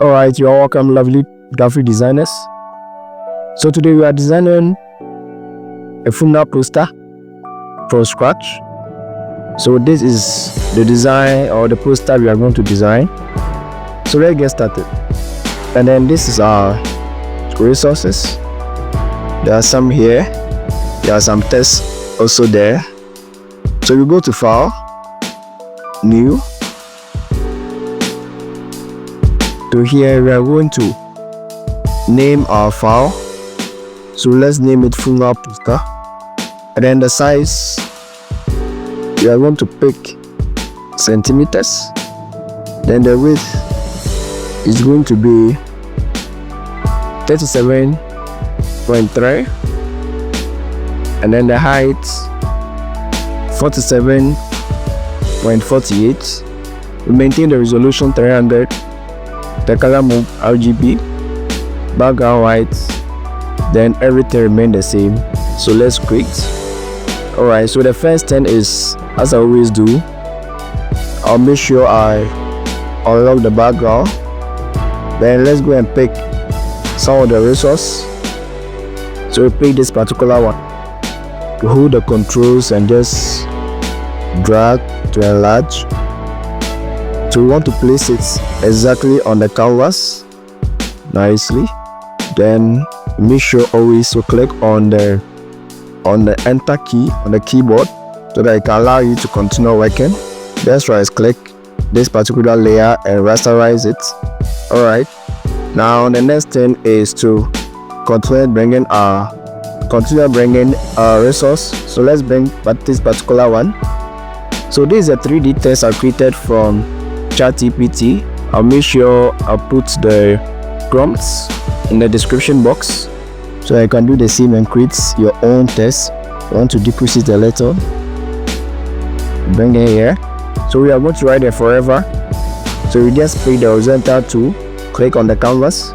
Alright, you're welcome, lovely graphic designers. So today we are designing a thumbnail poster from scratch. So this is the design or the poster we are going to design. So let's get started. And then this is our resources. There are some here. There are some tests also there. So we go to File, New. So here we are going to name our file. So let's name it thumbnail poster. And then the size, we are going to pick centimeters. Then the width is going to be 37.3, and then the height 47.48. We maintain the resolution 300. The color move RGB, background white, then everything remain the same. So let's create. Alright, so the first thing is, as I always do, I'll make sure I unlock the background. Then let's go and pick some of the resource. So we pick this particular one. To hold the controls and just drag to enlarge. So we want to place it exactly on the canvas nicely. Then make sure always to click on the enter key on the keyboard so that it can allow you to continue working. Just right click this particular layer and rasterize it. Alright, now the next thing is to continue bringing our resource. So let's bring this particular one. So this is a 3D test I created from ChatGPT. I'll make sure I put the prompts in the description box so you can do the same and create your own test. I want to decrease it a little, bring it here. So we are going to write it forever. So we just pick the horizontal tool, click on the canvas,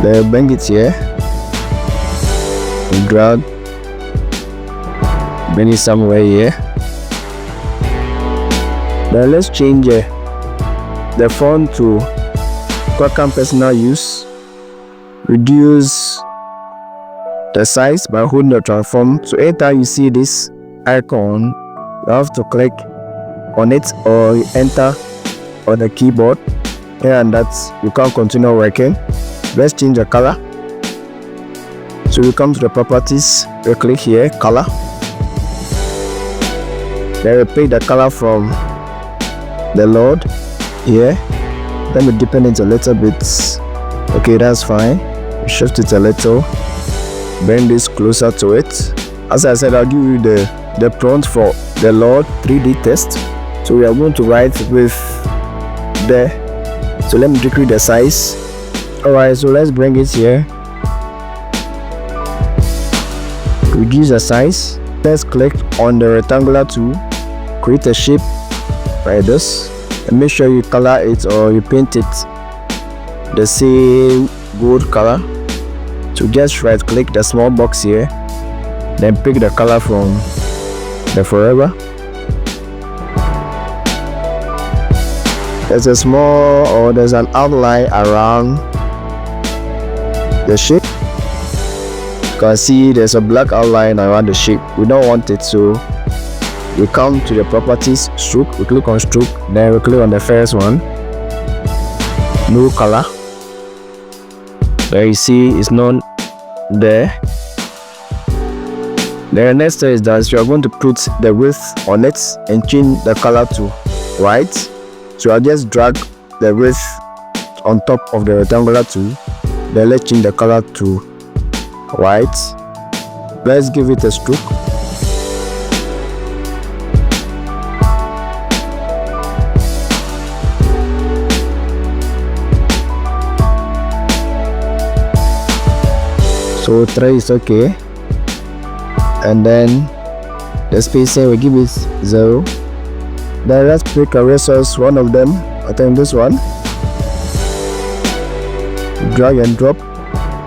then bring it here and drag, bring it somewhere here. Then let's change the font to Qarkine personal use. Reduce the size by holding the transform. So anytime you see this icon, you have to click on it or enter on the keyboard, and that's you can continue working. Let's change the color. So we come to the properties, we click here, color. Then we pick the color from the load here. Let me deepen it a little bit. Okay, that's fine. Shift it a little, bring this closer to it. As I said, I'll give you the prompt for the load 3D test. So we are going to write with the, so let me decrease the size. Alright, so let's bring it here, reduce the size. Let's click on the rectangular tool, create a shape like this, and make sure you color it or you paint it the same gold color. So just right click the small box here, then pick the color from the forever. There's a small or there's an outline around the shape. You can see there's a black outline around the shape. We don't want it, so we come to the properties, stroke, we click on stroke, then we click on the first one, no color. There you see it's not there. The next step is that you are going to put the width on it and change the color to white. So I'll just drag the width on top of the rectangular tool, then let's change the color to white. Let's give it a stroke. So 3 is okay, and then the spacing we give it 0. Then let's pick a resource, one of them, I think this one, drag and drop,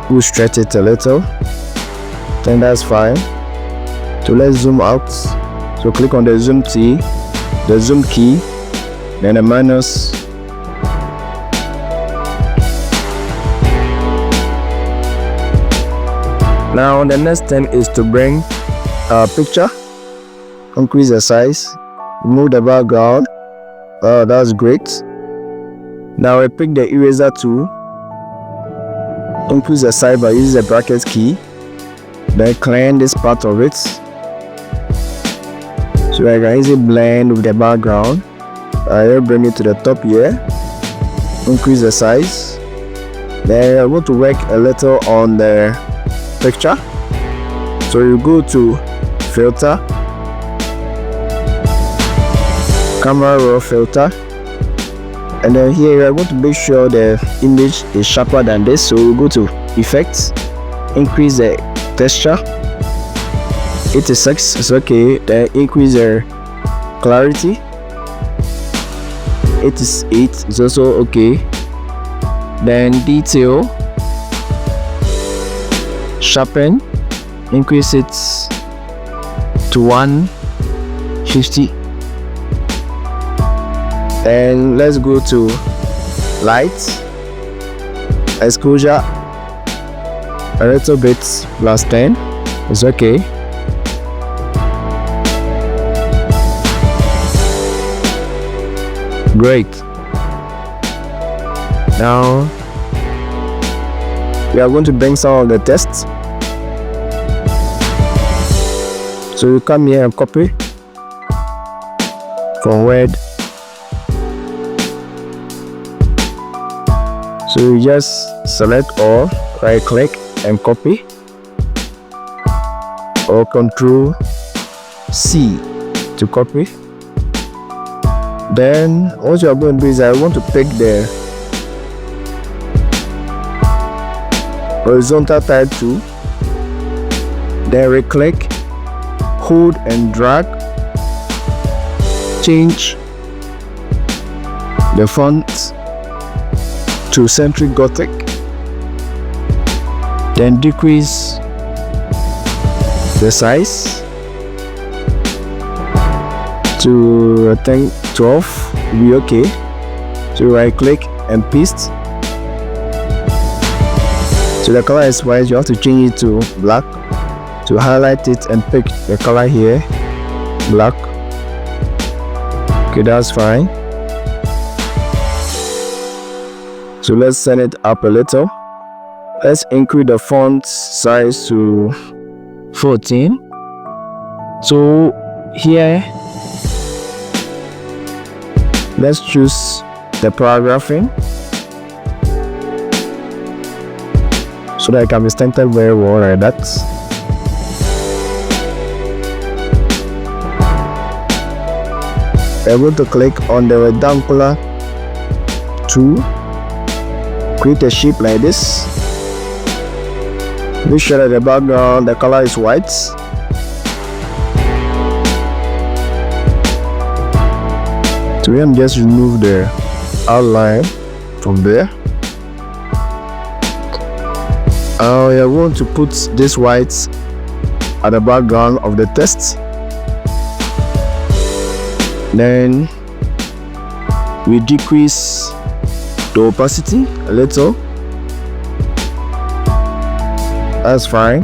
we'll stretch it a little, I think that's fine. So let's zoom out So click on the zoom key, then the minus. Now the next thing is to bring our picture, increase the size, remove the background. Oh, that's great. Now I pick the eraser tool, increase the size by using the bracket key, then clean this part of it. So I can easily blend with the background. I bring it to the top here, increase the size. Then I want to work a little on the picture. So you go to filter, camera raw filter, and then here I want to make sure the image is sharper than this. So we go to effects, increase the texture, 86 is okay. Then increase the clarity, 88 is also okay. Then detail, sharpen, increase it to 150. And let's go to light, exposure a little bit plus 10 is okay. Great. Now we are going to bring some of the text. So you come here and copy from Word. So you just select all, right click and copy, or Control C to copy. Then what you are going to do is I want to pick the horizontal type tool, then right click, hold and drag, change the font to centric Gothic, then decrease the size to I think 12 will be okay. So right click and paste. So the color is white, you have to change it to black. To highlight it and pick the color here, black. Okay, that's fine. So let's send it up a little. Let's increase the font size to 14. So here, let's choose the paragraphing so that it can be stamped very well like that. I'm going to click on the rectangular tool, create a shape like this. Make sure that the background, the color is white. So we can just remove the outline from there. I want to put this white at the background of the text. Then we decrease the opacity a little. That's fine.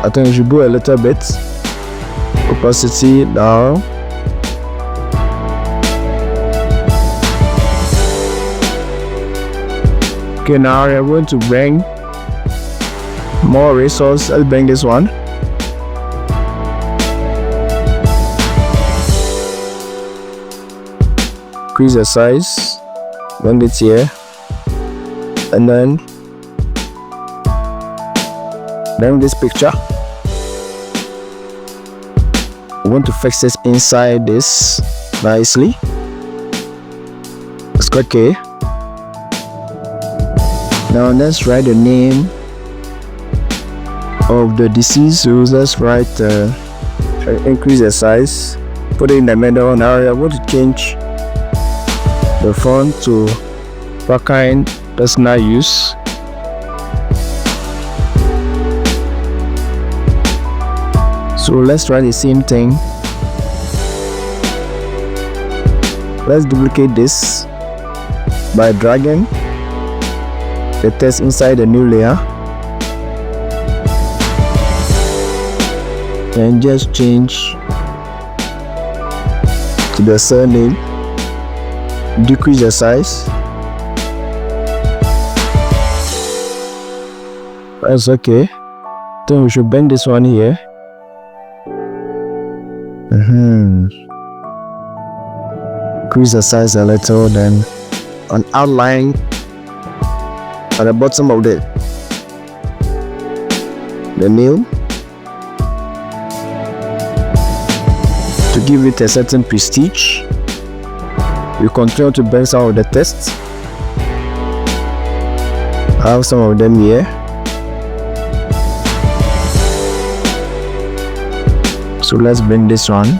I think we should go a little bit. Opacity down. Okay, now we are going to bring more resource. I'll bring this one. Increase the size, bring it here, and then bring this picture. We want to fix this inside this nicely. Let's click OK. Now let's write the name of the deceased. So let's write increase the size, put it in the middle. Now I want to change the font to Qarkine personal use. So let's try the same thing. Let's duplicate this by dragging the text inside the new layer and just change to the surname, decrease the size. That's okay. Then we should bend this one here. Increase the size a little, then an outline at the bottom of the nail to give it a certain prestige. We continue to bend some of the text. I have some of them here. So let's bring this one.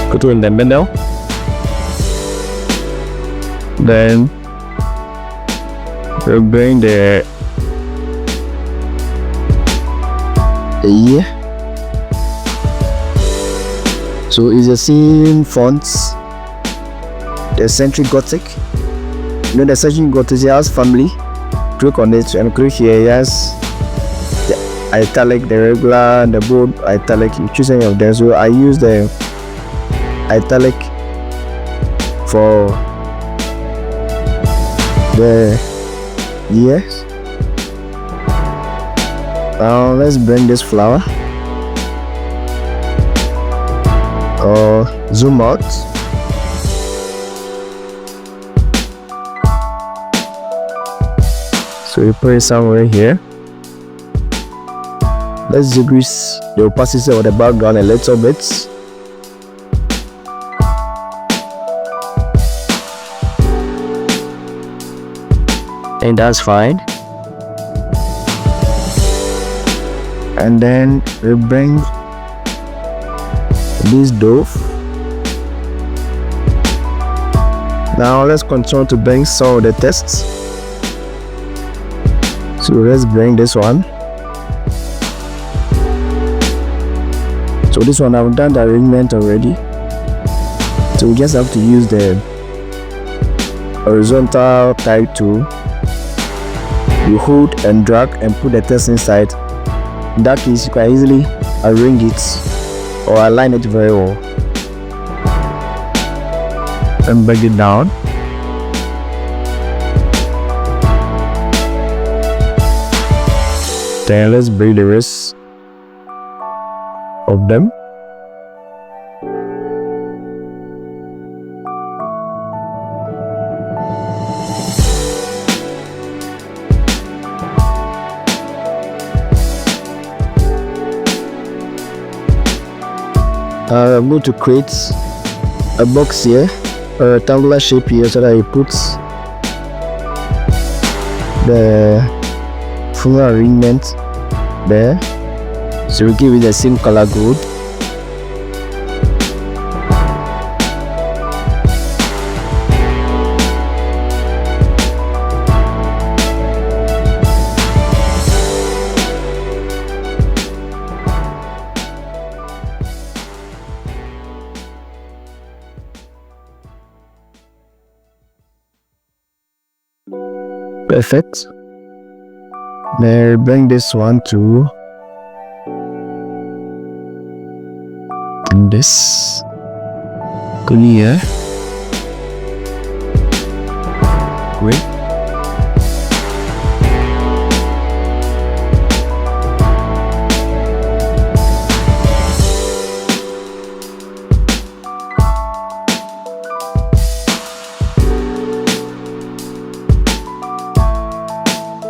Go to in the middle. Then we'll bring the ear. So it's the same fonts. The Century Gothic. You know the Century Gothic has family. Click on it and click here. Yes, the italic, the regular, the bold italic. You choose any of them. So I use the italic for the ears. Now let's bring this flower or zoom out. So you put it somewhere here. Let's decrease the opacity of the background a little bit. And that's fine. And then we bring this dove. Now let's continue to bring some of the text. So let's bring this one. So this one I've done the arrangement already. So we just have to use the horizontal type tool. You hold and drag and put the text inside. In that case, you can easily arrange it or align it very well. And bring it down. Then let's bring the rest of them. I'm going to create a box here, a rectangular shape here, so that it puts the full arrangement there. So we give it the same color code. Perfect. Then bring this one to this clear. Great.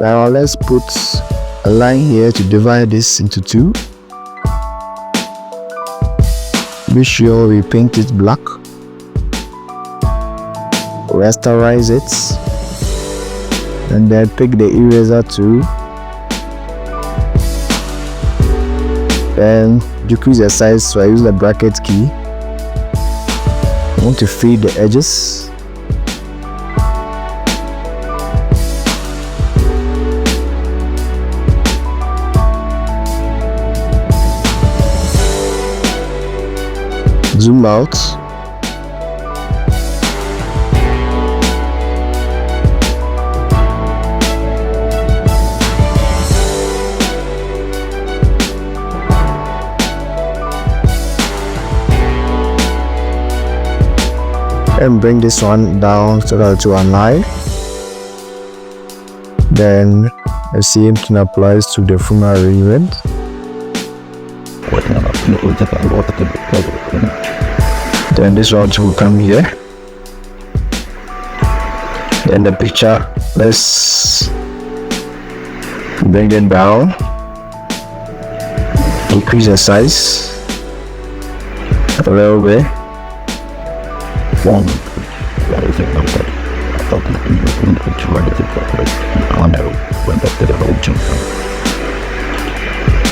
Now let's put a line here to divide this into two. Be sure we paint it black. Rasterize it. And then pick the eraser tool. And decrease the size, so I use the bracket key. I want to fade the edges. zoom out. And bring this one down so that to align. Then the same thing applies to the full arrangement. Then this one will come here. Then the picture, let's bring it down, increase the size a little bit.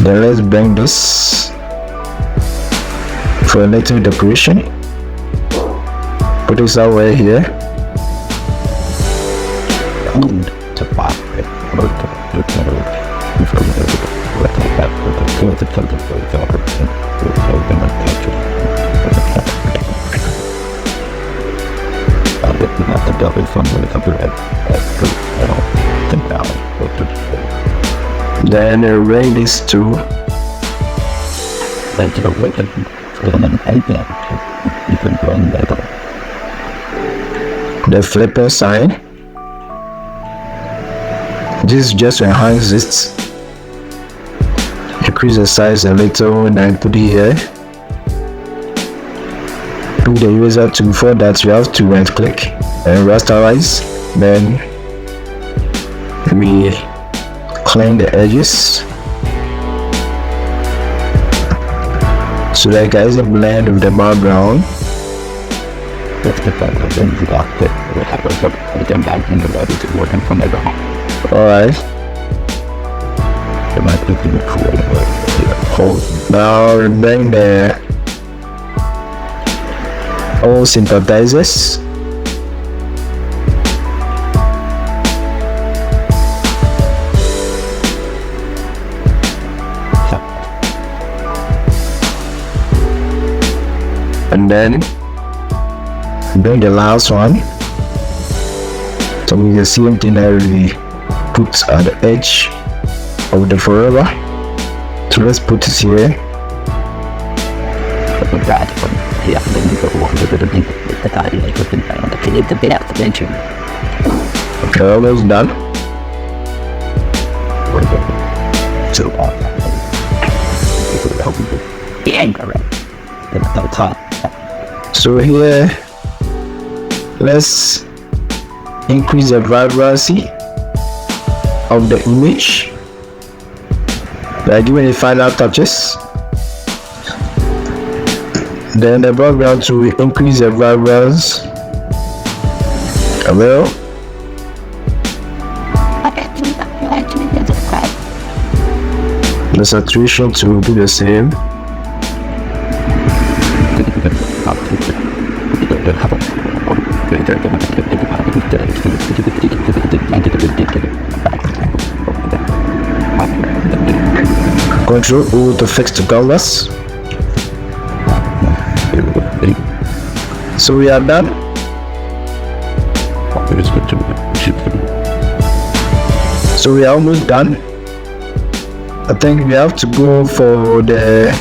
Then let's bring this for a little decoration. Put this away here. Then arrange these two. The flipper sign. This just enhances it. Increase the size a little and then put it here. Pick the user to. Before that, you have to right click and rasterize. Then we clean the edges so that guys a blend with the background. Alright. Now bring the all sympathizers. And then bring the last one. So we the same thing that we put at the edge of the forever. So let's put it here. Okay, almost done. So here, let's increase the vibrancy of the image by giving it final touches. Then the background to increase the vibrance a little. The saturation to be the same. Control O to fix the colors. So we are done. So we are almost done. I think we have to go for the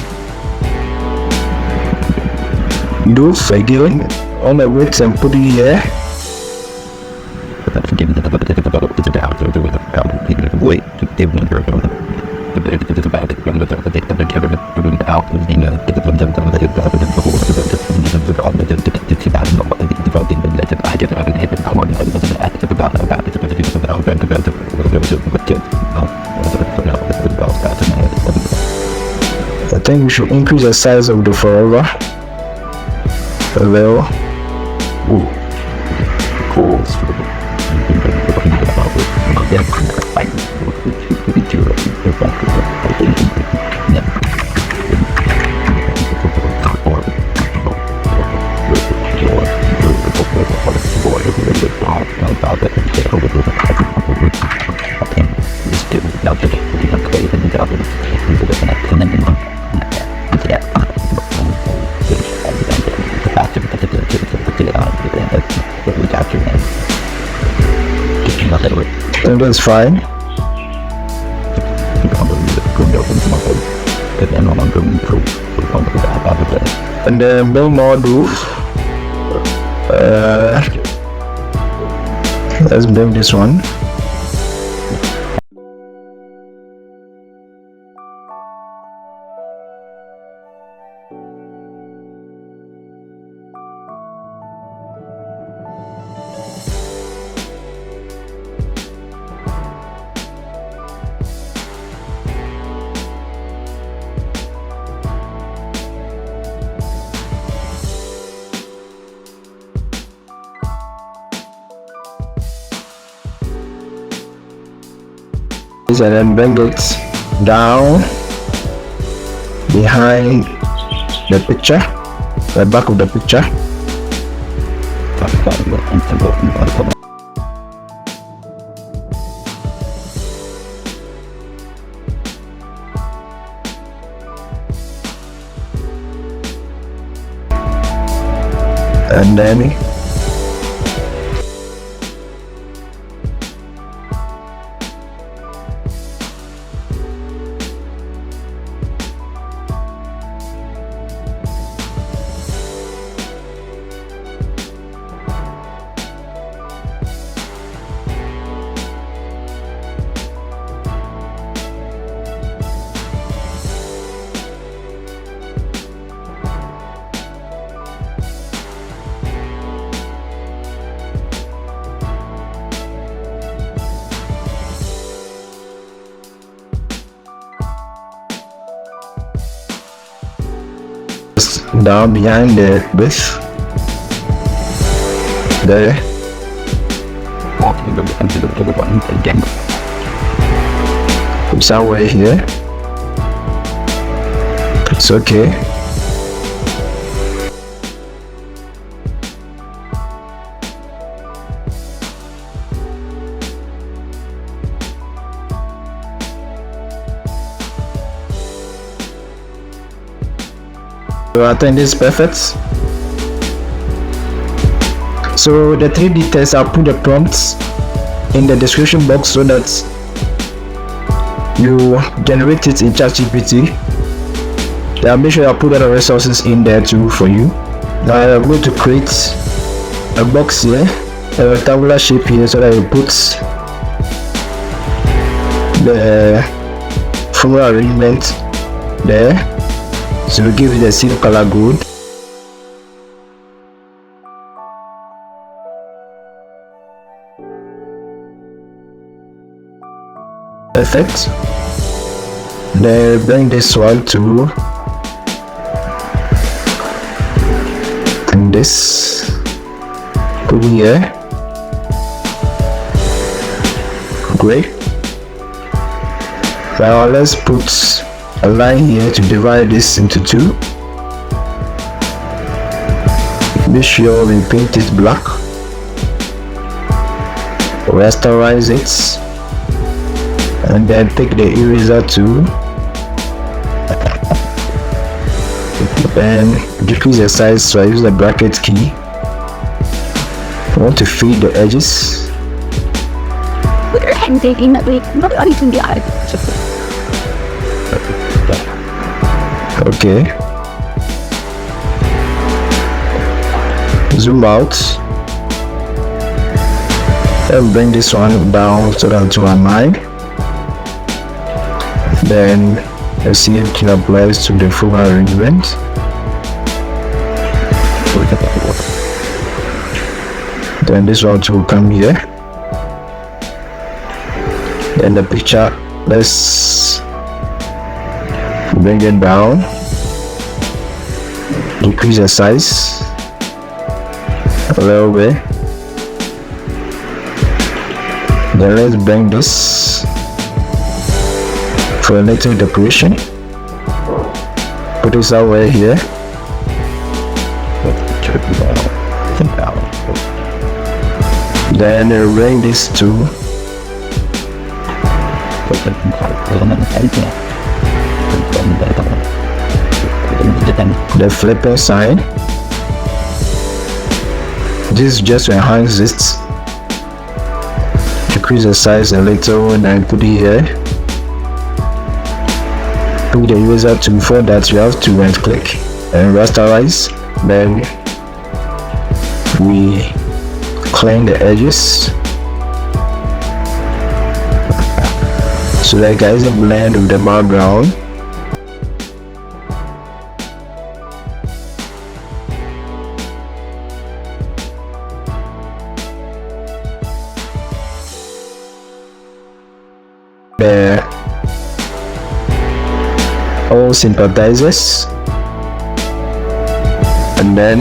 doof again on the width and put it here. I think we should increase the size of the forever a little. think that's fine. And then build module. Let's build this one. And then bring it down behind the picture, the back of the picture. And then down behind the base there. Somewhere here. It's okay. So I think this is perfect. So the 3D test, I'll put the prompts in the description box so that you generate it in ChatGPT. I'll make sure I put other resources in there too for you. Now I'm going to create a box here, a rectangular shape here, so that you put the floral arrangement there. So we give it a silk color good. Perfect. Then bring this one to and this put here. Great. Now let's put a line here to divide this into two. Be sure we paint it black. Rasterize it, and then take the eraser tool and decrease the size. So I use the bracket key. I want to fade the edges. Okay. Zoom out and bring this one down so that to align. Then the same thing applies to the full arrangement. Then this one will come here. Then the picture, let's bring it down, increase the size a little bit. Then let's bring this for a little decoration. Put this away here. Then bring this to the flipper side. This just to enhance it, to increase the size a little and I put it here. Pick the user to. Before that you have to right click and rasterize, then we clean the edges so that guys blend with the background. All sympathizers, and then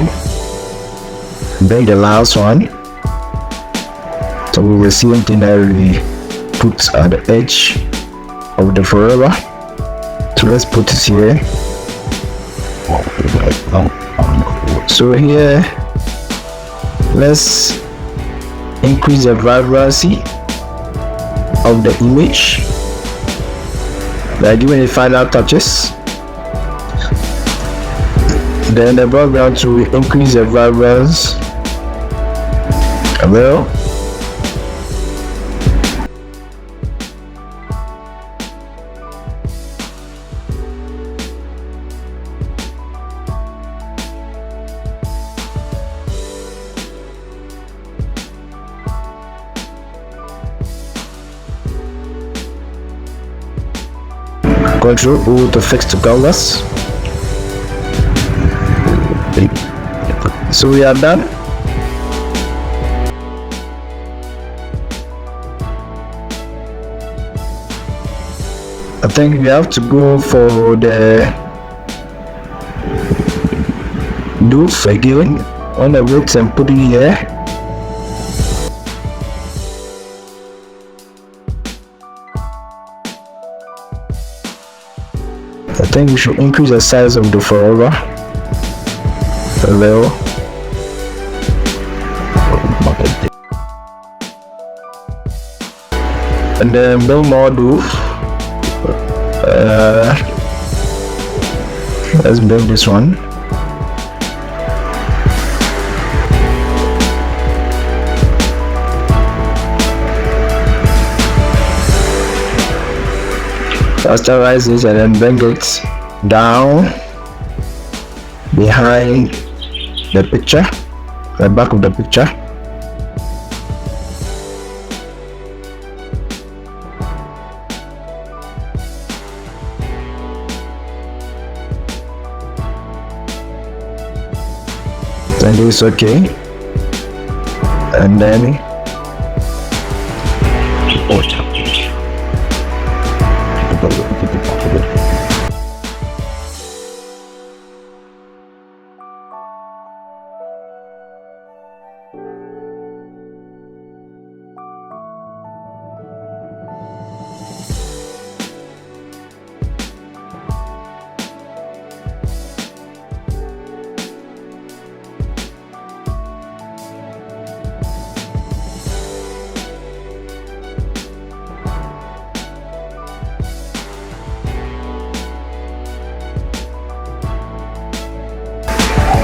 bring the last one. So we will see something that we put at the edge of the forever. So let's put it here. So here, let's increase the vibrancy of the image by doing the final touches. Then the background to increase the vibrance. Well, Control O to fix the colors. So we are done. I think we have to go for the do again on the width and put it here. I think we should increase the size of the forever a little. And then build more do. Let's build this one. Rasterize this and then bring it down behind the picture, the back of the picture. And it's okay. And then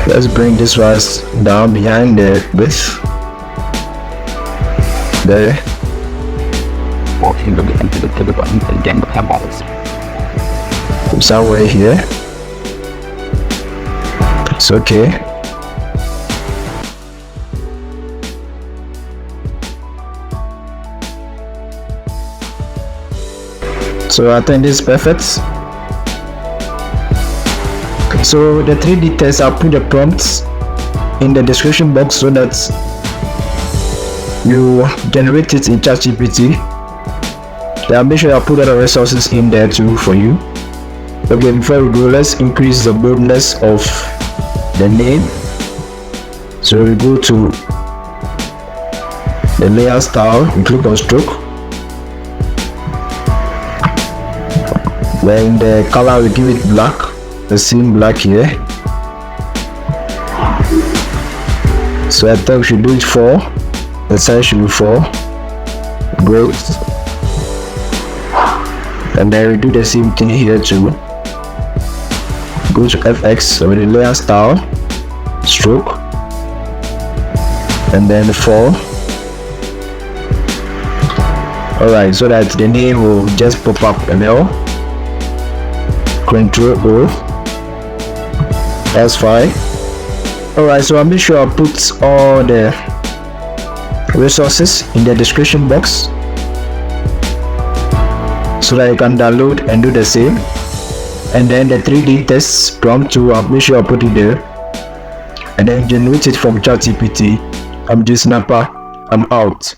let's bring this rise down behind the width. There. Somewhere here. It's okay. So I think this is perfect. So the 3D test, I'll put the prompts in the description box so that you generate it in ChatGPT. I'll make sure I put other resources in there too for you. Okay, before we go, let's increase the boldness of the name. So we go to the layer style, we click on stroke. Then the color, we give it black. The same black here. So I think we should do it 4. The size should be 4. Great. And then we do the same thing here too. Go to FX with the layer style, stroke, and then 4. Alright, so that the name will just pop up ML. Control O. That's fine. Alright, so I'll make sure I put all the resources in the description box so that you can download and do the same. And then the 3D test prompt too, I'll make sure I put it there. And then generate it from ChatGPT. I'm just Snapper. I'm out.